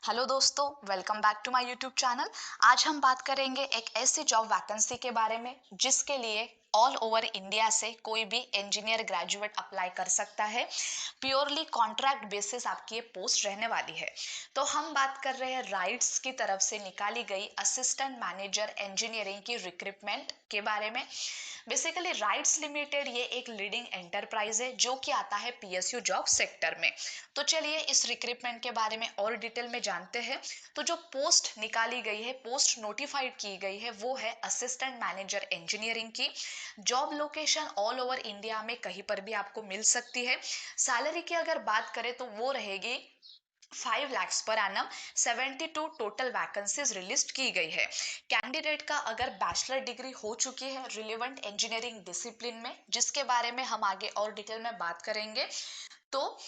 Hello दोस्तों, welcome back to my YouTube channel. आज हम बात करेंगे एक ऐसी जॉब वैकेंसी के बारे में जिसके लिए ऑल ओवर इंडिया से कोई भी इंजीनियर ग्रेजुएट अप्लाई कर सकता है। प्योरली कॉन्ट्रैक्ट बेसिस आपकी ये पोस्ट रहने वाली है। तो हम बात कर रहे हैं राइट्स की तरफ से निकाली गई असिस्टेंट मैनेजर इंजीनियरिंग की रिक्रूटमेंट के बारे में। बेसिकली राइट्स लिमिटेड ये एक लीडिंग एंटरप्राइज है जो कि आता है पीएसयू जॉब सेक्टर में। तो चलिए इस रिक्रूटमेंट के बारे में और डिटेल में जानते हैं। तो जो पोस्ट निकाली गई है, पोस्ट नोटिफाइड की गई है, वो है असिस्टेंट मैनेजर इंजीनियरिंग की। Job location all over India में कहीं पर भी आपको मिल सकती है। सैलरी की अगर बात करें तो वो रहेगी 5 lakhs per annum. 72 total vacancies release की गई है। कैंडिडेट का अगर बैचलर डिग्री हो चुकी है रिलेवेंट इंजीनियरिंग डिसिप्लिन में, जिसके बारे में हम आगे और डिटेल में बात करेंगे, तो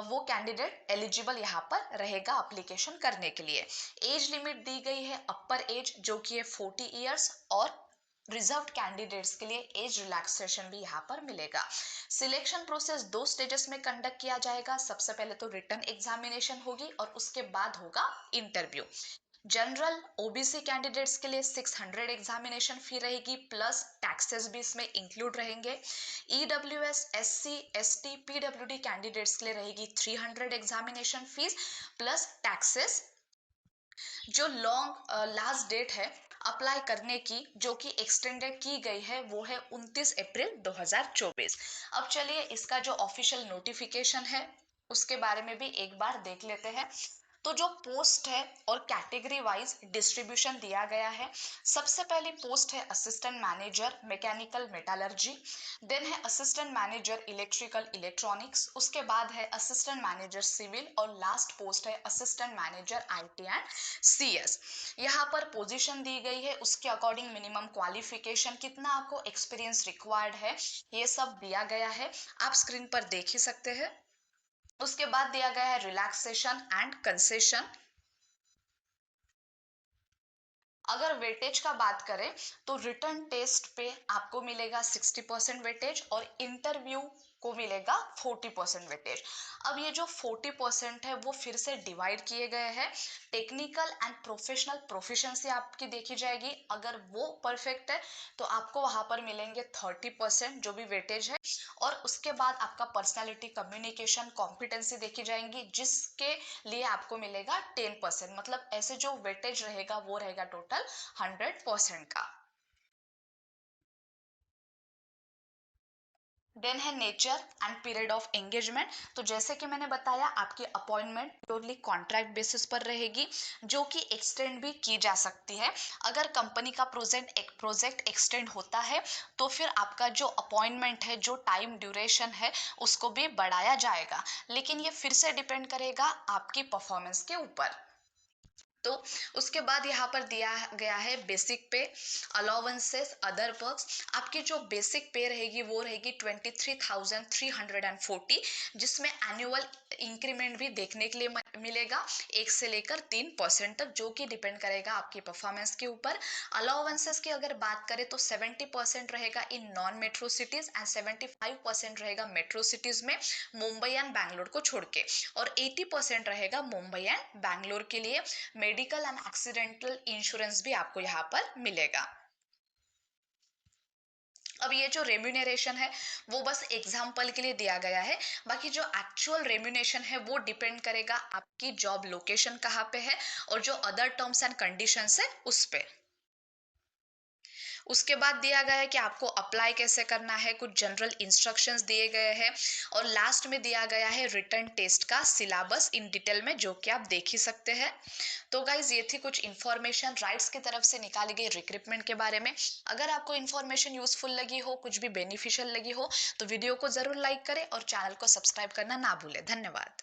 वो कैंडिडेट एलिजिबल यहाँ पर रहेगा एप्लीकेशन करने के लिए। एज लिमिट दी गई है अपर एज जो कि है 40 ईयर्स, और रिजर्व्ड कैंडिडेट्स के लिए एज रिलैक्सेशन भी यहाँ पर मिलेगा। सिलेक्शन प्रोसेस 2 स्टेजेस में कंडक्ट किया जाएगा। सबसे पहले तो रिटन एग्जामिनेशन होगी और उसके बाद होगा इंटरव्यू। जनरल ओबीसी कैंडिडेट्स के लिए 600 एग्जामिनेशन फी रहेगी, प्लस टैक्सेस भी इसमें इंक्लूड रहेंगे। EWS SC ST PWD candidates के लिए रहेगी 300 एग्जामिनेशन फीस प्लस टैक्सेस। जो लॉन्ग लास्ट डेट है अप्लाई करने की, जो कि एक्सटेंडेड की गई है, वो है 29 अप्रैल 2024। अब चलिए इसका जो ऑफिशियल नोटिफिकेशन है उसके बारे में भी एक बार देख लेते हैं। तो जो पोस्ट है और कैटेगरी वाइज डिस्ट्रीब्यूशन दिया गया है। सबसे पहली पोस्ट है assistant manager mechanical metallurgy, then है असिस्टेंट मैनेजर इलेक्ट्रिकल इलेक्ट्रॉनिक्स, उसके बाद है असिस्टेंट मैनेजर सिविल, और लास्ट पोस्ट है assistant manager IT and CS. यहाँ पर पोजीशन दी गई है, उसके अकॉर्डिंग मिनिमम क्वालिफिकेशन, कितना आपको एक्सपीरियंस रिक्वायर्ड है, ये सब दिया गया है। आप स्क्रीन पर देख ही सकते हैं। उसके बाद दिया गया है रिलैक्सेशन एंड कंसेशन। अगर वेटेज का बात करें तो रिटर्न टेस्ट पे आपको मिलेगा 60% वेटेज और इंटरव्यू को मिलेगा 40% वेटेज। अब ये जो 40% है वो फिर से डिवाइड किए गए हैं। टेक्निकल एंड प्रोफेशनल प्रोफिशिएंसी आपकी देखी जाएगी, अगर वो परफेक्ट है तो आपको वहां पर मिलेंगे 30% जो भी वेटेज है। और उसके बाद आपका पर्सनालिटी कम्युनिकेशन कॉम्पिटेंसी देखी जाएंगी, जिसके लिए आपको मिलेगा 10%। मतलब ऐसे जो वेटेज रहेगा वो रहेगा टोटल 100% का। देन है nature and period of engagement. तो जैसे कि मैंने बताया, आपकी अपॉइंटमेंट प्योरली कॉन्ट्रैक्ट बेसिस पर रहेगी, जो कि एक्सटेंड भी की जा सकती है। अगर कंपनी का प्रोजेक्ट एक्सटेंड होता है तो फिर आपका जो अपॉइंटमेंट है, जो टाइम ड्यूरेशन है, उसको भी बढ़ाया जाएगा। लेकिन ये फिर से डिपेंड करेगा आपकी परफॉर्मेंस के ऊपर। तो उसके बाद यहाँ पर दिया गया है बेसिक पे, अलाउंसेस, अदर पर्क्स। आपकी जो बेसिक पे रहेगी वो रहेगी 23,340, जिसमें एनुअल इंक्रीमेंट भी देखने के लिए मिलेगा 1 से लेकर 3% तक, जो कि डिपेंड करेगा आपकी परफॉर्मेंस के ऊपर। अलाउंसेस की अगर बात करें तो 70% रहेगा in non metro cities and 75% रहेगा मेट्रो सिटीज में, मुंबई एंड बैंगलोर को छोड़ के, और 80% रहेगा मुंबई एंड बैंगलोर के लिए। मेडिकल एंड एक्सीडेंटल इंश्योरेंस भी आपको यहाँ पर मिलेगा। अब ये जो रेम्यूनरेशन है वो बस एग्जाम्पल के लिए दिया गया है। बाकी जो एक्चुअल रेम्यूनरेशन है वो डिपेंड करेगा आपकी जॉब लोकेशन कहाँ पे है और जो अदर टर्म्स एंड कंडीशंस है उस पे। उसके बाद दिया गया है कि आपको अप्लाई कैसे करना है, कुछ जनरल इंस्ट्रक्शंस दिए गए हैं, और लास्ट में दिया गया है रिटन टेस्ट का सिलेबस इन डिटेल में, जो कि आप देख ही सकते हैं। तो गाइज ये थी कुछ इन्फॉर्मेशन राइट्स की तरफ से निकाली गई रिक्रूटमेंट के बारे में। अगर आपको इन्फॉर्मेशन यूजफुल लगी हो, कुछ भी बेनिफिशियल लगी हो, तो वीडियो को जरूर लाइक करें और चैनल को सब्सक्राइब करना ना भूलें। धन्यवाद।